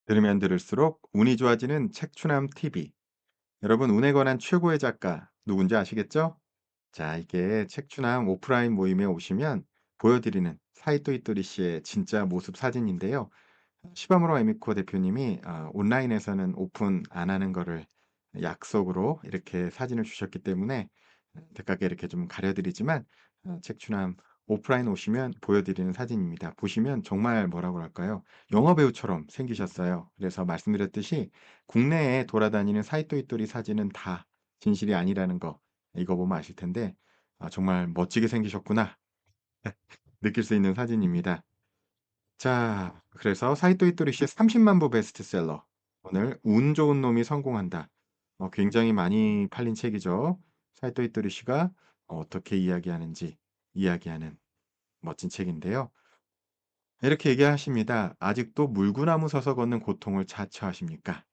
들으면 들을수록 운이 좋아지는 책추남 TV. 여러분, 운에 관한 최고의 작가 누군지 아시겠죠? 자, 이게 책추남 오프라인 모임에 오시면 보여드리는 사이토이토리 씨의 진짜 모습 사진인데요. 시바무로 에미코 대표님이 온라인에서는 오픈 안 하는 거를 약속으로 이렇게 사진을 주셨기 때문에 데깝게 이렇게 좀 가려드리지만 책추남 오프라인 오시면 보여드리는 사진입니다. 보시면 정말 뭐라고 할까요? 영화배우처럼 생기셨어요. 그래서 말씀드렸듯이 국내에 돌아다니는 사이토이토리 사진은 다 진실이 아니라는 거 이거 보면 아실 텐데 정말 멋지게 생기셨구나 느낄 수 있는 사진입니다. 자, 그래서 사이토 이토리씨의 30만 부 베스트셀러. 오늘 운 좋은 놈이 성공한다. 굉장히 많이 팔린 책이죠. 사이토 이토리씨가 어떻게 이야기하는지 이야기하는 멋진 책인데요. 이렇게 얘기하십니다. 아직도 물구나무 서서 걷는 고통을 자처하십니까?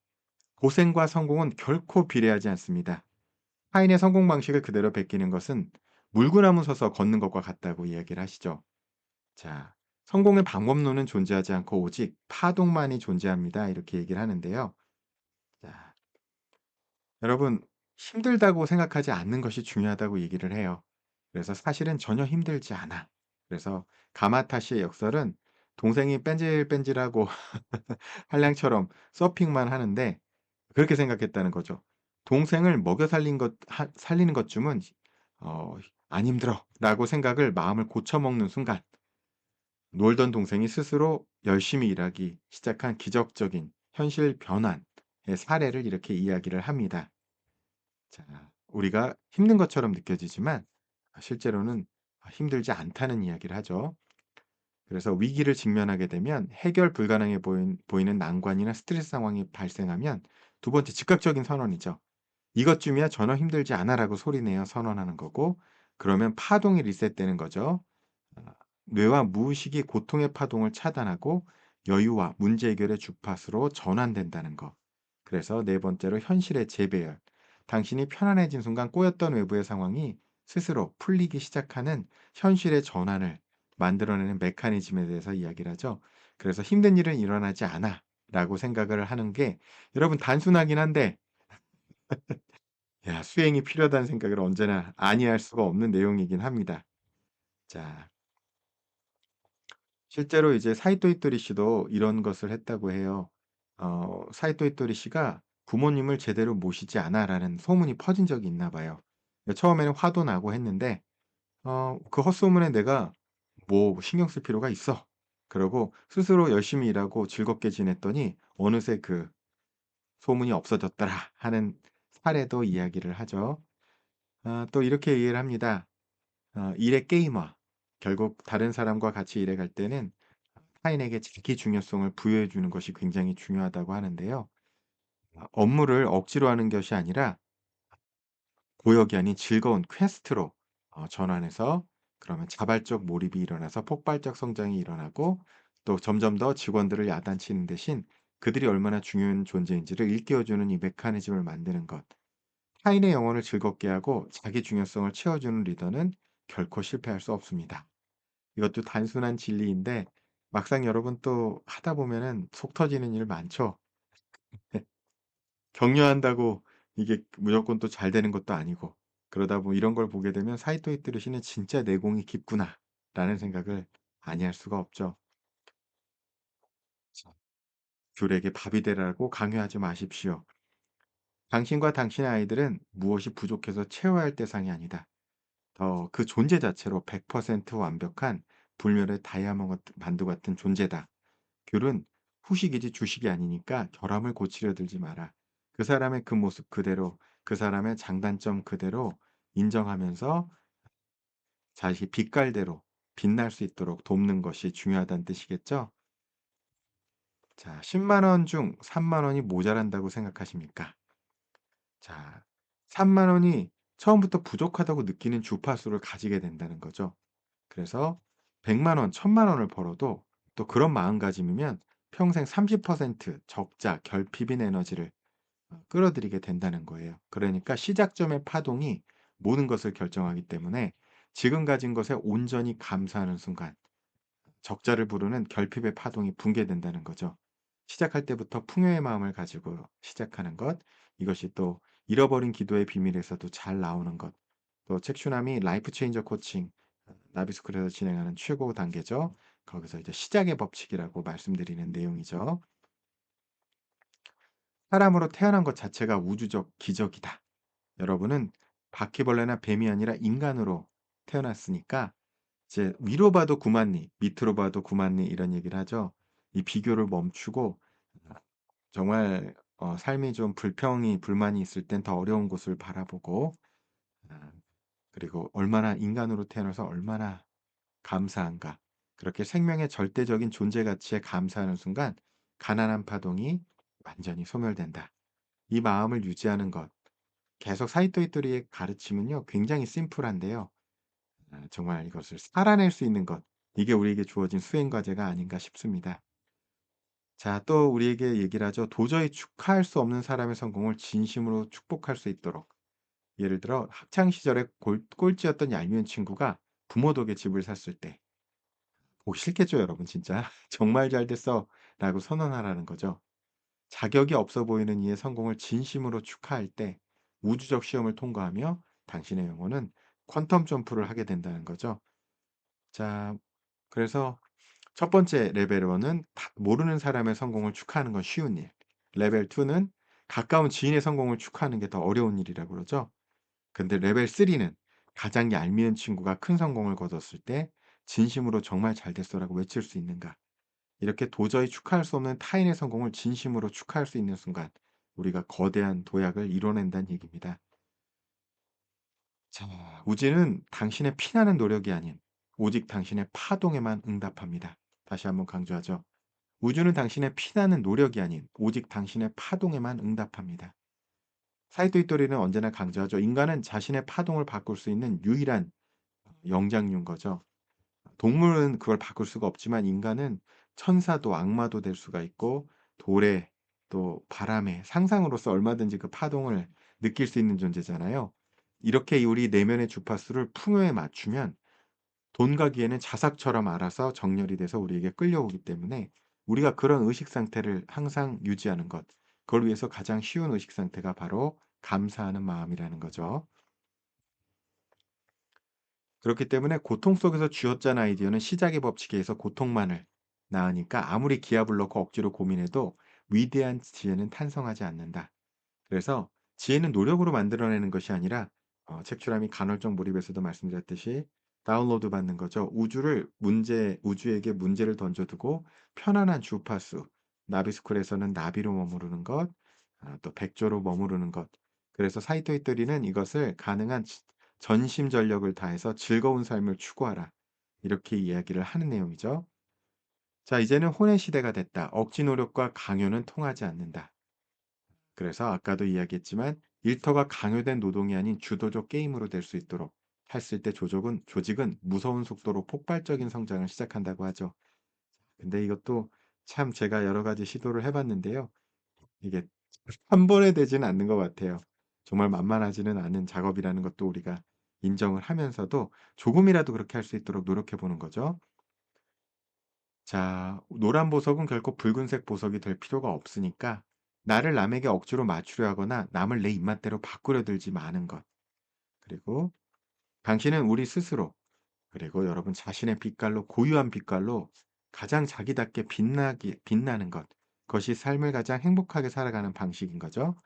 고생과 성공은 결코 비례하지 않습니다. 타인의 성공 방식을 그대로 베끼는 것은 물구나무 서서 걷는 것과 같다고 이야기를 하시죠. 자, 성공의 방법론은 존재하지 않고 오직 파동만이 존재합니다. 이렇게 얘기를 하는데요. 자, 여러분, 힘들다고 생각하지 않는 것이 중요하다고 얘기를 해요. 그래서 사실은 전혀 힘들지 않아. 그래서 가마타시의 역설은 동생이 뺀질뺀질하고 한량처럼 서핑만 하는데 그렇게 생각했다는 거죠. 동생을 먹여 살리는 것쯤은 어, 안 힘들어라고 생각을 마음을 고쳐먹는 순간 놀던 동생이 스스로 열심히 일하기 시작한 기적적인 현실 변환의 사례를 이렇게 이야기를 합니다. 자, 우리가 힘든 것처럼 느껴지지만 실제로는 힘들지 않다는 이야기를 하죠. 그래서 위기를 직면하게 되면 해결 불가능해 보이는 난관이나 스트레스 상황이 발생하면 두 번째 즉각적인 선언이죠. 이것쯤이야 전혀 힘들지 않아라고 소리내어 선언하는 거고 그러면 파동이 리셋되는 거죠. 아, 뇌와 무의식이 고통의 파동을 차단하고 여유와 문제 해결의 주파수로 전환된다는 것. 그래서 네 번째로 현실의 재배열. 당신이 편안해진 순간 꼬였던 외부의 상황이 스스로 풀리기 시작하는 현실의 전환을 만들어내는 메커니즘에 대해서 이야기를 하죠. 그래서 힘든 일은 일어나지 않아 라고 생각을 하는 게 여러분 단순하긴 한데 수행이 필요하다는 생각을 언제나 아니할 수가 없는 내용이긴 합니다. 자, 실제로 이제 사이토 이토리 씨도 이런 것을 했다고 해요. 사이토 이토리 씨가 부모님을 제대로 모시지 않아라는 소문이 퍼진 적이 있나 봐요. 처음에는 화도 나고 했는데 그 헛소문에 내가 뭐 신경 쓸 필요가 있어. 그러고 스스로 열심히 일하고 즐겁게 지냈더니 어느새 그 소문이 없어졌더라 하는 사례도 이야기를 하죠. 또 이렇게 이해를 합니다. 일의 게임화. 결국 다른 사람과 같이 일해 갈 때는 타인에게 자기 중요성을 부여해 주는 것이 굉장히 중요하다고 하는데요. 업무를 억지로 하는 것이 아니라 고역이 아닌 즐거운 퀘스트로 전환해서 그러면 자발적 몰입이 일어나서 폭발적 성장이 일어나고 또 점점 더 직원들을 야단치는 대신 그들이 얼마나 중요한 존재인지를 일깨워 주는 이 메커니즘을 만드는 것. 타인의 영혼을 즐겁게 하고 자기 중요성을 채워주는 리더는 결코 실패할 수 없습니다. 이것도 단순한 진리인데 막상 여러분 또 하다 보면은 속 터지는 일 많죠. 격려한다고 이게 무조건 또 잘 되는 것도 아니고 그러다 보면 이런 걸 보게 되면 '사이토 이토리시는 진짜 내공이 깊구나.'라는 생각을 아니할 수가 없죠. 자, "귤에게 밥이 되라."고 강요하지 마십시오. 당신과 당신의 아이들은 무엇이 부족해서 채워야 할 대상이 아니다. 그 존재 자체로 100% 완벽한 불멸의 다이아몬드 반도 같은 존재다. 귤은 후식이지 주식이 아니니까 결함을 고치려 들지 마라. 그 사람의 그 모습 그대로, 그 사람의 장단점 그대로 인정하면서 자식이 빛깔대로 빛날 수 있도록 돕는 것이 중요하다는 뜻이겠죠? 자, 10만 원 중 3만 원이 모자란다고 생각하십니까? 자, 3만 원이 처음부터 부족하다고 느끼는 주파수를 가지게 된다는 거죠. 그래서 100만 원, 1000만 원을 벌어도 또 그런 마음가짐이면 평생 30% 적자, 결핍인 에너지를 끌어들이게 된다는 거예요. 그러니까 시작점의 파동이 모든 것을 결정하기 때문에 지금 가진 것에 온전히 감사하는 순간 적자를 부르는 결핍의 파동이 붕괴된다는 거죠. 시작할 때부터 풍요의 마음을 가지고 시작하는 것. 이것이 또 잃어버린 기도의 비밀에서도 잘 나오는 것. 또 책슈남이 라이프 체인저 코칭 나비스쿨에서 진행하는 최고 단계죠. 거기서 이제 시작의 법칙이라고 말씀드리는 내용이죠. 사람으로 태어난 것 자체가 우주적 기적이다. 여러분은 바퀴벌레나 뱀이 아니라 인간으로 태어났으니까 이제 위로 봐도 9만 리, 밑으로 봐도 9만 리 이런 얘기를 하죠. 이 비교를 멈추고 정말 삶이 좀 불평이 불만이 있을 땐 더 어려운 곳을 바라보고 아 그리고 얼마나 인간으로 태어나서 얼마나 감사한가. 그렇게 생명의 절대적인 존재 가치에 감사하는 순간 가난한 파동이 완전히 소멸된다. 이 마음을 유지하는 것. 계속 사이토이토리의 가르침은요. 굉장히 심플한데요. 정말 이것을 살아낼 수 있는 것. 이게 우리에게 주어진 수행 과제가 아닌가 싶습니다. 자, 또 우리에게 얘기를 하죠. 도저히 축하할 수 없는 사람의 성공을 진심으로 축복할 수 있도록. 예를 들어 학창 시절에 꼴찌였던 얄미운 친구가 부모 덕에 집을 샀을 때 보기 싫겠죠, 여러분 진짜. "정말 잘 됐어."라고 선언하라는 거죠. 자격이 없어 보이는 이의 성공을 진심으로 축하할 때 우주적 시험을 통과하며 당신의 영혼은 퀀텀 점프를 하게 된다는 거죠. 자, 그래서 첫 번째 레벨 1은 모르는 사람의 성공을 축하하는 건 쉬운 일. 레벨 2는 가까운 지인의 성공을 축하하는 게 더 어려운 일이라고 그러죠. 근데 레벨 3는 가장 얄미운 친구가 큰 성공을 거뒀을 때 진심으로 "정말 잘 됐어."라고 외칠 수 있는가. 이렇게 도저히 축하할 수 없는 타인의 성공을 진심으로 축하할 수 있는 순간 우리가 거대한 도약을 이뤄낸다는 얘기입니다. 자, 우주는 당신의 피나는 노력이 아닌 오직 당신의 파동에만 응답합니다. 다시 한번 강조하죠. 우주는 당신의 피나는 노력이 아닌 오직 당신의 파동에만 응답합니다. 사이토 이토리는 언제나 강조하죠. 인간은 자신의 파동을 바꿀 수 있는 유일한 영장류인 거죠. 동물은 그걸 바꿀 수가 없지만 인간은 천사도 악마도 될 수가 있고 돌에 또 바람에 상상으로서 얼마든지 그 파동을 느낄 수 있는 존재잖아요. 이렇게 우리 내면의 주파수를 풍요에 맞추면 돈과 기회는 자석처럼 알아서 정렬이 돼서 우리에게 끌려오기 때문에 우리가 그런 의식 상태를 항상 유지하는 것. 그걸 위해서 가장 쉬운 의식 상태가 바로 감사하는 마음이라는 거죠. 그렇기 때문에 고통 속에서 쥐어짠 아이디어는 시작의 법칙에 서 고통만을 낳으니까 아무리 기합을 넣고 억지로 고민해도 위대한 지혜는 탄성하지 않는다. 그래서 지혜는 노력으로 만들어내는 것이 아니라 책출함이 간헐적 몰입에서도 말씀드렸듯이 다운로드 받는 거죠. 우주에게 문제를 던져두고 편안한 주파수, 나비스쿨에서는 나비로 머무르는 것, 또 백조로 머무르는 것. 그래서 사이토 이토리는 이것을 가능한 전심전력을 다해서 즐거운 삶을 추구하라. 이렇게 이야기를 하는 내용이죠. 자, 이제는 혼의 시대가 됐다. 억지 노력과 강요는 통하지 않는다. 그래서 아까도 이야기했지만 일터가 강요된 노동이 아닌 주도적 게임으로 될 수 있도록 했을 때 조직은 무서운 속도로 폭발적인 성장을 시작한다고 하죠. 근데 이것도 참 제가 여러 가지 시도를 해 봤는데요. 이게 한 번에 되지는 않는 것 같아요. 정말 만만하지는 않은 작업이라는 것도 우리가 인정을 하면서도 조금이라도 그렇게 할 수 있도록 노력해 보는 거죠. 자, 노란 보석은 결코 붉은색 보석이 될 필요가 없으니까 나를 남에게 억지로 맞추려 하거나 남을 내 입맛대로 바꾸려 들지 마는 것. 그리고 당신은 우리 스스로 그리고 여러분 자신의 빛깔로 고유한 빛깔로 가장 자기답게 빛나는 것. 그것이 삶을 가장 행복하게 살아가는 방식인 거죠.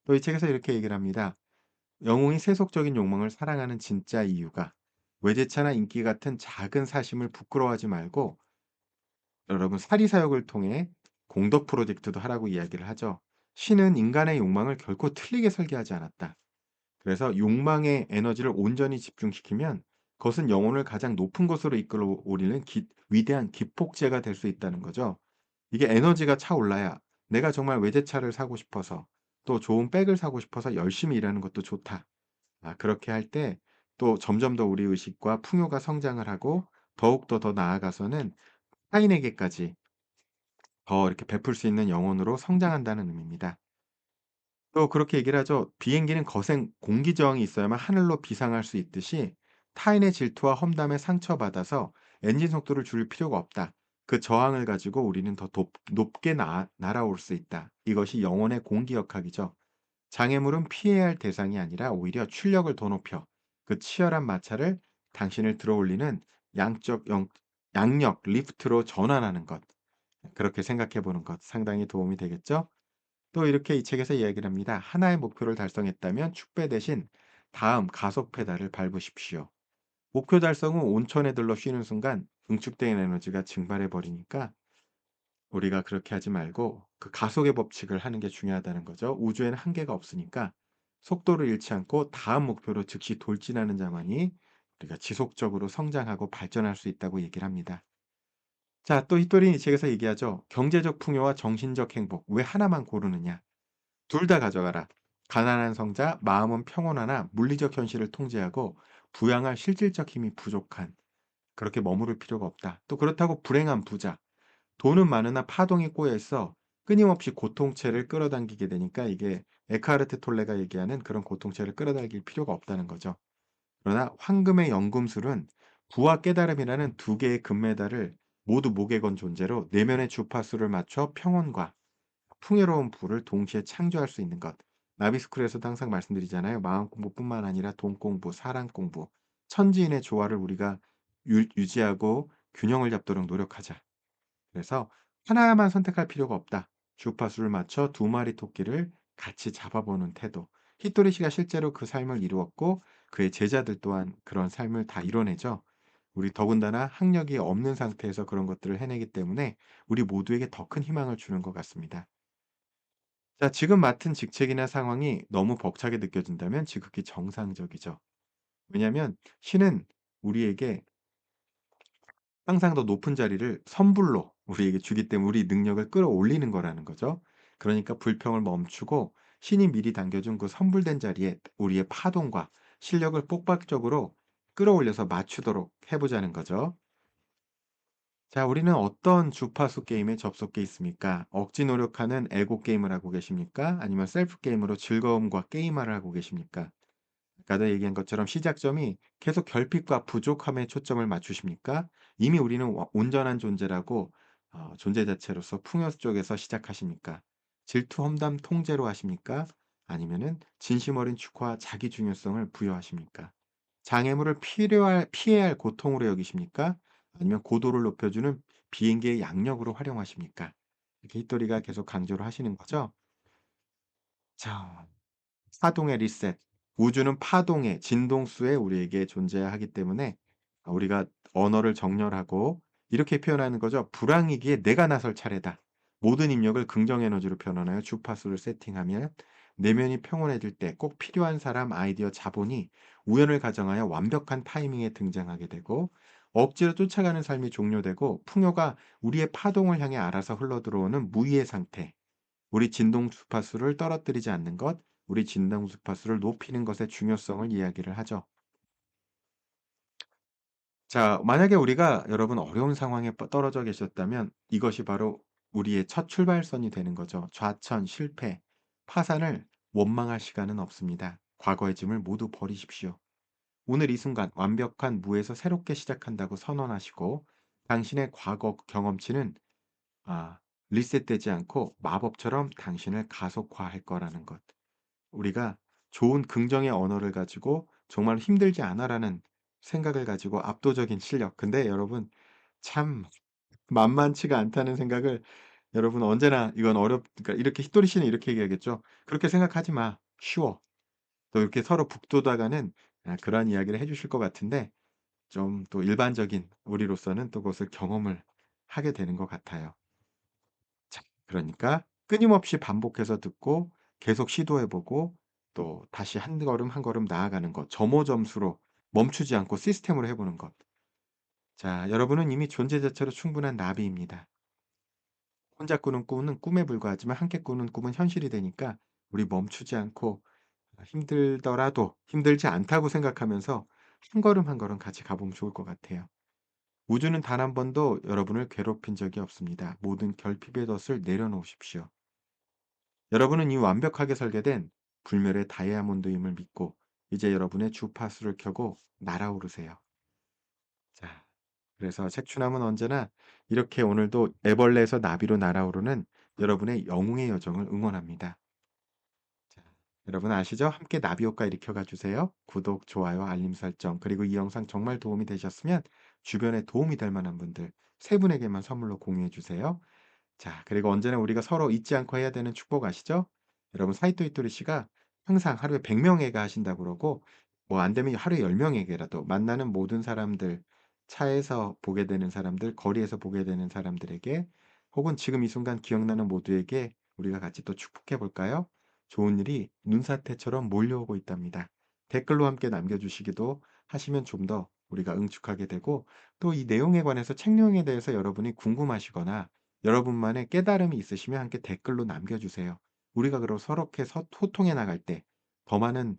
또 이 책에서 이렇게 얘기를 합니다. 영웅이 세속적인 욕망을 사랑하는 진짜 이유가 외제차나 인기 같은 작은 사심을 부끄러워하지 말고 여러분 사리사욕을 통해 공덕 프로젝트도 하라고 이야기를 하죠. 신은 인간의 욕망을 결코 틀리게 설계하지 않았다. 그래서 욕망의 에너지를 온전히 집중시키면 그것은 영혼을 가장 높은 곳으로 이끌어 오리는 위대한 기폭제가 될 수 있다는 거죠. 이게 에너지가 차올라야 내가 정말 외제차를 사고 싶어서 또 좋은 백을 사고 싶어서 열심히 일하는 것도 좋다. 그렇게 할 때 또 점점 더 우리 의식과 풍요가 성장을 하고 더욱더 더 나아가서는 타인에게까지 더 이렇게 베풀 수 있는 영혼으로 성장한다는 의미입니다. 또 그렇게 얘기를 하죠. 비행기는 거센 공기 저항이 있어야만 하늘로 비상할 수 있듯이 타인의 질투와 험담에 상처받아서 엔진 속도를 줄일 필요가 없다. 그 저항을 가지고 우리는 더 높게 날아올 수 있다. 이것이 영혼의 공기역학이죠. 장애물은 피해야 할 대상이 아니라 오히려 출력을 더 높여 그 치열한 마찰을 당신을 들어올리는 양적 영 양력 리프트로 전환하는 것. 그렇게 생각해 보는 것 상당히 도움이 되겠죠? 또 이렇게 이 책에서 이야기를 합니다. 하나의 목표를 달성했다면 축배 대신 다음 가속 페달을 밟으십시오. 목표 달성 후 온천에 들러 쉬는 순간 응축된 에너지가 증발해 버리니까 우리가 그렇게 하지 말고 그 가속의 법칙을 하는 게 중요하다는 거죠. 우주에는 한계가 없으니까 속도를 잃지 않고 다음 목표로 즉시 돌진하는 자만이 우리가 지속적으로 성장하고 발전할 수 있다고 얘기를 합니다. 자, 또 히토리는 이 책에서 얘기하죠. 경제적 풍요와 정신적 행복, 왜 하나만 고르느냐? 둘 다 가져가라. 가난한 성자, 마음은 평온하나 물리적 현실을 통제하고 부양할 실질적 힘이 부족한, 그렇게 머무를 필요가 없다. 또 그렇다고 불행한 부자, 돈은 많으나 파동이 꼬여 있어 끊임없이 고통체를 끌어당기게 되니까 이게 에크하르트 톨레가 얘기하는 그런 고통체를 끌어당길 필요가 없다는 거죠. 그러나 황금의 연금술은 부와 깨달음이라는 두 개의 금메달을 모두 목에 건 존재로 내면의 주파수를 맞춰 평온과 풍요로운 부를 동시에 창조할 수 있는 것. 나비스쿨에서도 항상 말씀드리잖아요. 마음 공부뿐만 아니라 돈 공부, 사랑 공부, 천지인의 조화를 우리가 유지하고 균형을 잡도록 노력하자. 그래서 하나만 선택할 필요가 없다. 주파수를 맞춰 두 마리 토끼를 같이 잡아보는 태도. 히토리 씨가 실제로 그 삶을 이루었고 그의 제자들 또한 그런 삶을 다 이뤄내죠. 우리 더군다나 학력이 없는 상태에서 그런 것들을 해내기 때문에 우리 모두에게 더 큰 희망을 주는 것 같습니다. 자, 지금 맡은 직책이나 상황이 너무 벅차게 느껴진다면 지극히 정상적이죠. 왜냐하면 신은 우리에게 항상 더 높은 자리를 선불로 우리에게 주기 때문에 우리 능력을 끌어올리는 거라는 거죠. 그러니까 불평을 멈추고 신이 미리 당겨준 그 선불된 자리에 우리의 파동과 실력을 폭발적으로 끌어올려서 맞추도록 해 보자는 거죠. 자, 우리는 어떤 주파수 게임에 접속해 있습니까? 억지 노력하는 에고 게임을 하고 계십니까? 아니면 셀프 게임으로 즐거움과 게임화를 하고 계십니까? 아까도 얘기한 것처럼 시작점이 계속 결핍과 부족함에 초점을 맞추십니까? 이미 우리는 온전한 존재라고 존재 자체로서 풍요 쪽에서 시작하십니까? 질투, 험담, 통제로 하십니까? 아니면은 진심 어린 축화와 자기 중요성을 부여하십니까? 장애물을 피해야 할 고통으로 여기십니까? 아니면 고도를 높여주는 비행기의 양력으로 활용하십니까? 이렇게 히토리가 계속 강조를 하시는 거죠. 자, 파동의 리셋. 우주는 파동의 진동수에 우리에게 존재하기 때문에 우리가 언어를 정렬하고 이렇게 표현하는 거죠. "불황이기에 내가 나설 차례다." 모든 입력을 긍정 에너지로 변환하여 주파수를 세팅하면 내면이 평온해질 때 꼭 필요한 사람, 아이디어, 자본이 우연을 가정하여 완벽한 타이밍에 등장하게 되고 억지로 쫓아가는 삶이 종료되고 풍요가 우리의 파동을 향해 알아서 흘러들어오는 무의의 상태. 우리 진동 주파수를 떨어뜨리지 않는 것, 우리 진동 주파수를 높이는 것의 중요성을 이야기를 하죠. 자, 만약에 우리가 여러분 어려운 상황에 떨어져 계셨다면 이것이 바로 우리의 첫 출발선이 되는 거죠. 좌천, 실패, 파산을 원망할 시간은 없습니다. 과거의 짐을 모두 버리십시오. 오늘 이 순간 완벽한 무에서 새롭게 시작한다고 선언하시고 당신의 과거 경험치는 아, 리셋되지 않고 마법처럼 당신을 가속화할 거라는 것. 우리가 좋은 긍정의 언어를 가지고 정말 힘들지 않아라는 생각을 가지고 압도적인 실력. 근데 여러분 참 만만치가 않다는 생각을 여러분 언제나 이건 그러니까 이렇게 히토리 씨는 이렇게 얘기하겠죠. "그렇게 생각하지 마. 쉬워." 또 이렇게 서로 북돋아가는 그러한 이야기를 해 주실 것 같은데 좀 또 일반적인 우리로서는 또 그것을 경험을 하게 되는 것 같아요. 자, 그러니까 끊임없이 반복해서 듣고 계속 시도해 보고 또 다시 한 걸음 한 걸음 나아가는 것. 점호 점수로 멈추지 않고 시스템으로 해 보는 것. 자, 여러분은 이미 존재 자체로 충분한 나비입니다. 혼자 꾸는 꿈은 꿈에 불과하지만 함께 꾸는 꿈은 현실이 되니까 우리 멈추지 않고 힘들더라도 힘들지 않다고 생각하면서 한 걸음 한 걸음 같이 가 보면 좋을 것 같아요. 우주는 단 한 번도 여러분을 괴롭힌 적이 없습니다. 모든 결핍의 덫을 내려놓으십시오. 여러분은 이미 완벽하게 설계된 불멸의 다이아몬드임을 믿고 이제 여러분의 주파수를 켜고 날아오르세요. 자, 그래서 색추남은 언제나 이렇게 오늘도 애벌레에서 나비로 날아오르는 여러분의 영웅의 여정을 응원합니다. 자, 여러분 아시죠? 함께 나비 효과 일으켜 주세요. 구독, 좋아요, 알림 설정, 그리고 이 영상 정말 도움이 되셨으면 주변에 도움이 될 만한 분들 세 분에게만 선물로 공유해 주세요. 자, 그리고 언제나 우리가 서로 잊지 않고 해야 되는 축복 아시죠? 여러분 사이토이토리 씨가 항상 하루에 100명에게 하신다고 그러고 뭐 안 되면 하루에 10명에게라도 만나는 모든 사람들, 차에서 보게 되는 사람들, 거리에서 보게 되는 사람들에게 혹은 지금 이 순간 기억나는 모두에게 우리가 같이 또 축복해 볼까요? 좋은 일이 눈사태처럼 몰려오고 있답니다. 댓글로 함께 남겨주시기도 하시면 좀 더 우리가 응축하게 되고 또 이 내용에 관해서 책 내용에 대해서 여러분이 궁금하시거나 여러분만의 깨달음이 있으시면 함께 댓글로 남겨주세요. 우리가 그럼 서로게 소통해 나갈 때 더 많은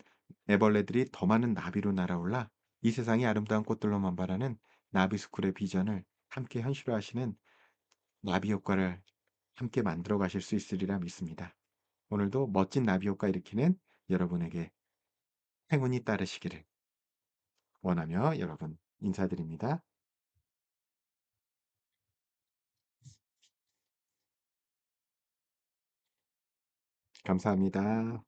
애벌레들이 더 많은 나비로 날아올라 이 세상이 아름다운 꽃들로만 바라는 나비스쿨의 비전을 함께 현실화하시는 나비 효과를 함께 만들어 가실 수 있으리라 믿습니다. 오늘도 멋진 나비 효과 일으키는 여러분에게 행운이 따르시기를 원하며 여러분 인사드립니다. 감사합니다.